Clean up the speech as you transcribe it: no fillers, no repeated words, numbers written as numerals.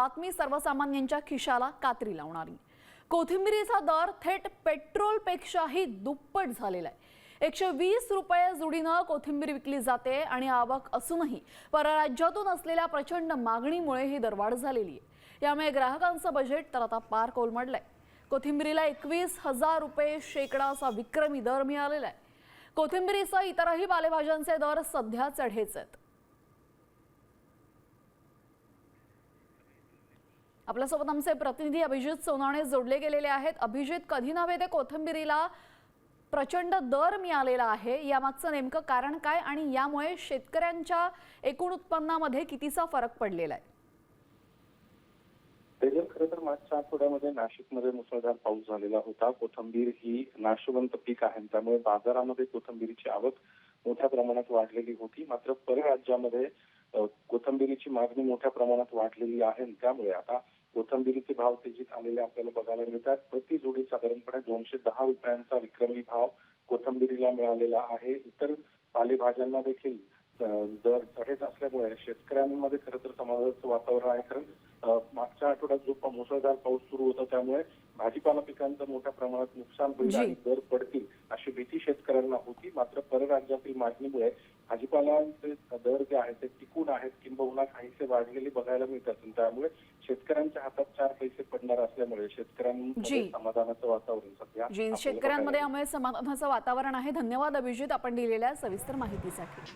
बातमी सर्वसामान्यांच्या खिशाला कात्री लावणारी। कोथिंबिरीचा दर थेट पेट्रोलपेक्षाही दुप्पट झालेला आहे। 120 रुपये जुडीनं कोथिंबीर विकली जाते आणि आवक असूनही परराज्यातून असलेल्या प्रचंड मागणीमुळे ही दरवाढ झालेली आहे। यामुळे ग्राहकांचं बजेट तर आता पार कोलमडलंय। कोथिंबीरीला 21,000 रुपये शेकडाचा विक्रमी दर मिळालेला आहे। कोथिंबीरीसह इतरही पालेभाज्यांचे दर सध्या चढेच आहेत। आपल्यासोबत आमचे प्रतिनिधी अभिजित सोनाणे जोडले गेलेले आहेत। अभिजित, कधी नव्हे ते कोथिंबीरीला प्रचंड दर मिळालेला आहे, यामागचं नेमकं कारण काय आणि यामुळे शेतकऱ्यांच्या एकूण उत्पन्नामध्ये कितीचा फरक पडलेला आहे? तेजल, खरं तर मागच्या आठवड्यामध्ये नाशिकमध्ये मुसळधार पाऊस झालेला होता। कोथिंबीर ही नाशवंत पीक आहे, त्यामुळे बाजारामध्ये कोथिंबीरीची आवक मोठ्या प्रमाणात वाढलेली होती। मात्र परराज्यामध्ये कोथिंबीरीची मागणी मोठ्या प्रमाणात वाढलेली आहे, त्यामुळे आता कोथिंबीरीचे भाव तेजीत आलेले आपल्याला बघायला मिळतात। प्रति जोडी साधारणपणे 210 रुपयांचा विक्रमी भाव कोथिंबीरीला मिळालेला आहे। इतर पालेभाज्यांना देखील दर चढत असल्यामुळे शेतकऱ्यांमध्ये खरं तर समाधानाचं वातावरण आहे। कारण मागच्या आठवड्यात जो मुसळधार पाऊस सुरू होता त्यामुळे भाजीपाला पिकांचं मोठ्या प्रमाणात नुकसान होईल आणि दर पडतील अशी भीती शेतकऱ्यांना होती। मात्र परराज्यातील मागणीमुळे भाजीपालांचे दर जे आहेत ते टिकून आहेत, किंबहुना काहीसे वाढलेले बघायला मिळतात। त्यामुळे शेतकऱ्यांच्या हातात 4 पैसे पडणार असल्यामुळे शेतकऱ्यांमध्ये समाधानाचं वातावरण सध्या शेतकऱ्यांमध्ये यामुळे समाधानाचं वातावरण आहे। धन्यवाद अभिजित, आपण दिलेल्या सविस्तर माहितीसाठी।